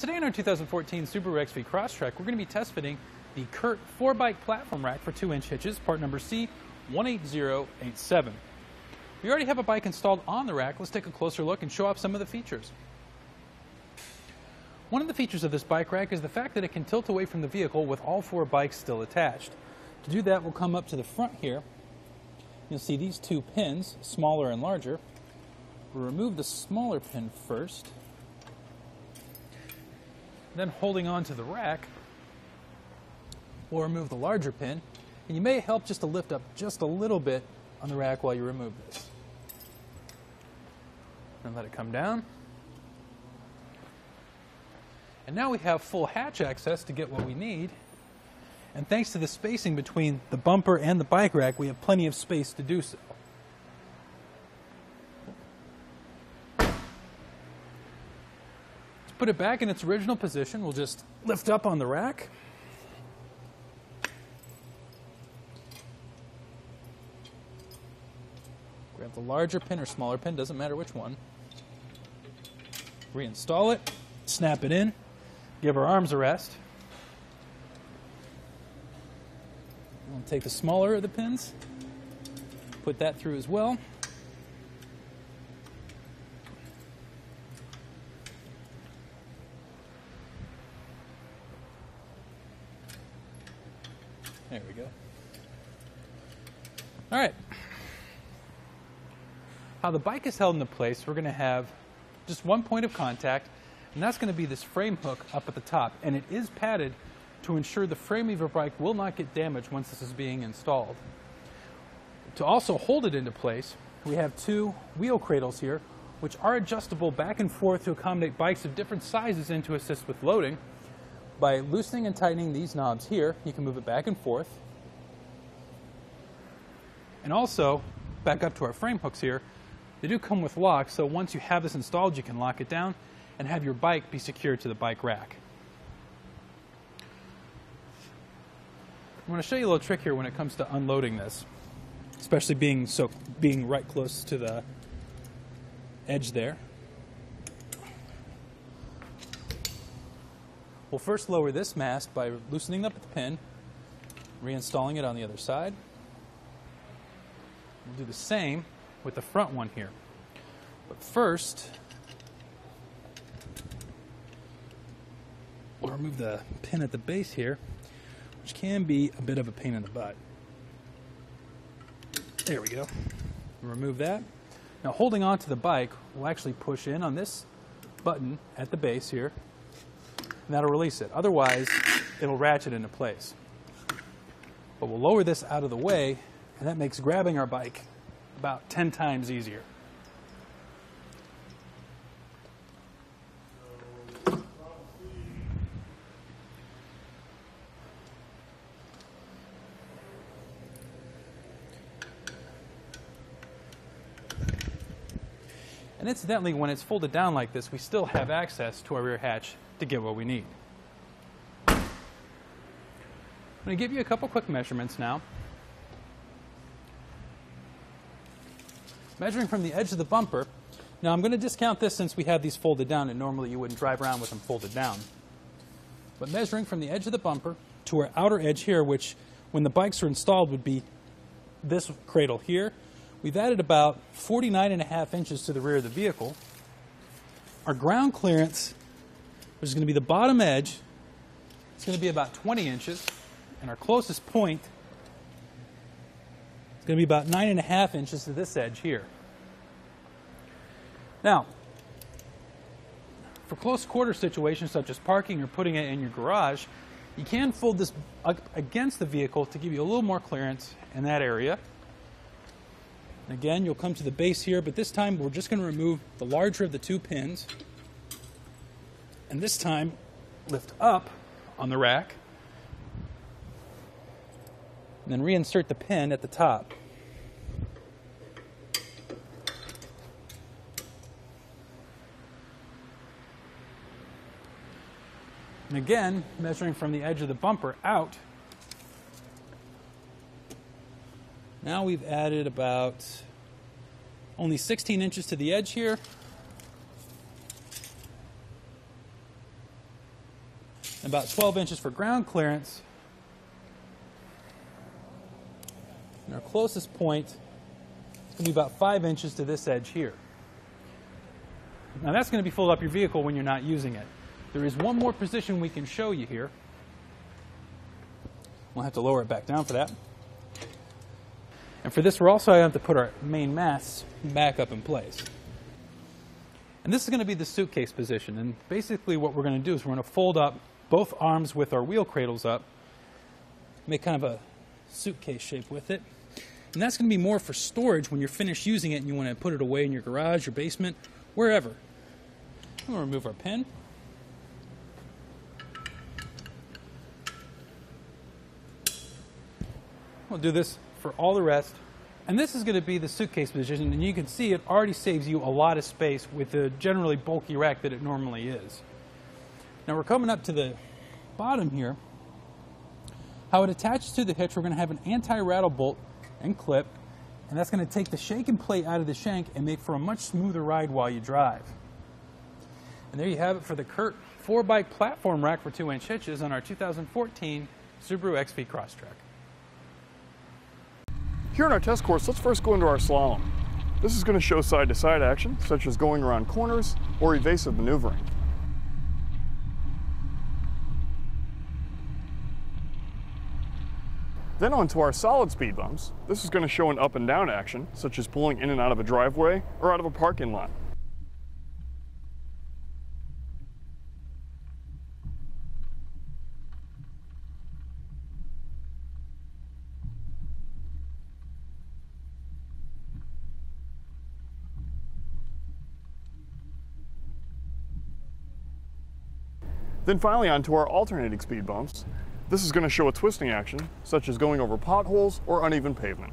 Today in our 2014 Subaru XV Crosstrek, we're going to be test fitting the CURT 4-bike platform rack for 2-inch hitches, part number C18087. We already have a bike installed on the rack. Let's take a closer look and show off some of the features. One of the features of this bike rack is the fact that it can tilt away from the vehicle with all 4 bikes still attached. To do that, we'll come up to the front here. You'll see these 2 pins, smaller and larger. We'll remove the smaller pin first. Then holding on to the rack, we'll remove the larger pin, and you may help just to lift up just a little bit on the rack while you remove this. And let it come down. And now we have full hatch access to get what we need. And thanks to the spacing between the bumper and the bike rack, we have plenty of space to do so. Put it back in its original position. We'll just lift up on the rack. Grab the larger pin or smaller pin, doesn't matter which one. Reinstall it, snap it in, give our arms a rest. We'll take the smaller of the pins, put that through as well. There we go. All right. How the bike is held into place, we're going to have just one point of contact, and that's going to be this frame hook up at the top. And it is padded to ensure the frame of your bike will not get damaged once this is being installed. To also hold it into place, we have 2 wheel cradles here, which are adjustable back and forth to accommodate bikes of different sizes and to assist with loading. By loosening and tightening these knobs here, you can move it back and forth. And also, back up to our frame hooks here, they do come with locks, so once you have this installed, you can lock it down and have your bike be secured to the bike rack. I'm going to show you a little trick here when it comes to unloading this, especially being right close to the edge there. We'll first lower this mast by loosening up the pin, reinstalling it on the other side. We'll do the same with the front one here. But first, we'll remove the pin at the base here, which can be a bit of a pain in the butt. There we go. Remove that. Now holding on to the bike, we'll actually push in on this button at the base here, and that'll release it. Otherwise, it'll ratchet into place. But we'll lower this out of the way, and that makes grabbing our bike about 10 times easier. And incidentally, when it's folded down like this, we still have access to our rear hatch to get what we need. I'm going to give you a couple quick measurements now. Measuring from the edge of the bumper. Now I'm going to discount this since we have these folded down, and normally you wouldn't drive around with them folded down. But measuring from the edge of the bumper to our outer edge here, which when the bikes are installed would be this cradle here, we've added about 49.5 inches to the rear of the vehicle. Our ground clearance, which is going to be the bottom edge, it's going to be about 20 inches. And our closest point is going to be about 9.5 inches to this edge here. Now, for close quarter situations such as parking or putting it in your garage, you can fold this up against the vehicle to give you a little more clearance in that area. And again, you'll come to the base here, but this time we're just going to remove the larger of the 2 pins. And this time, lift up on the rack. And then reinsert the pin at the top. And again, measuring from the edge of the bumper out, now we've added about only 16 inches to the edge here. and about 12 inches for ground clearance. And our closest point is going to be about 5 inches to this edge here. Now that's going to be full up your vehicle when you're not using it. There is one more position we can show you here. We'll have to lower it back down for that. And for this, we're also going to have to put our main masts back up in place. And this is going to be the suitcase position. And basically what we're going to do is we're going to fold up both arms with our wheel cradles up, make kind of a suitcase shape with it. And that's going to be more for storage when you're finished using it and you want to put it away in your garage, your basement, wherever. I'm going to remove our pin. We'll do this for all the rest. And this is going to be the suitcase position, and you can see it already saves you a lot of space with the generally bulky rack that it normally is. Now we're coming up to the bottom here. How it attaches to the hitch, we're going to have an anti-rattle bolt and clip, and that's going to take the shaking plate out of the shank and make for a much smoother ride while you drive. And there you have it for the CURT 4-bike platform rack for 2-inch hitches on our 2014 Subaru XV Crosstrek. Here in our test course, let's first go into our slalom. This is going to show side-to-side action, such as going around corners or evasive maneuvering. Then onto our solid speed bumps. This is going to show an up and down action, such as pulling in and out of a driveway or out of a parking lot. Then finally onto our alternating speed bumps. This is going to show a twisting action, such as going over potholes or uneven pavement.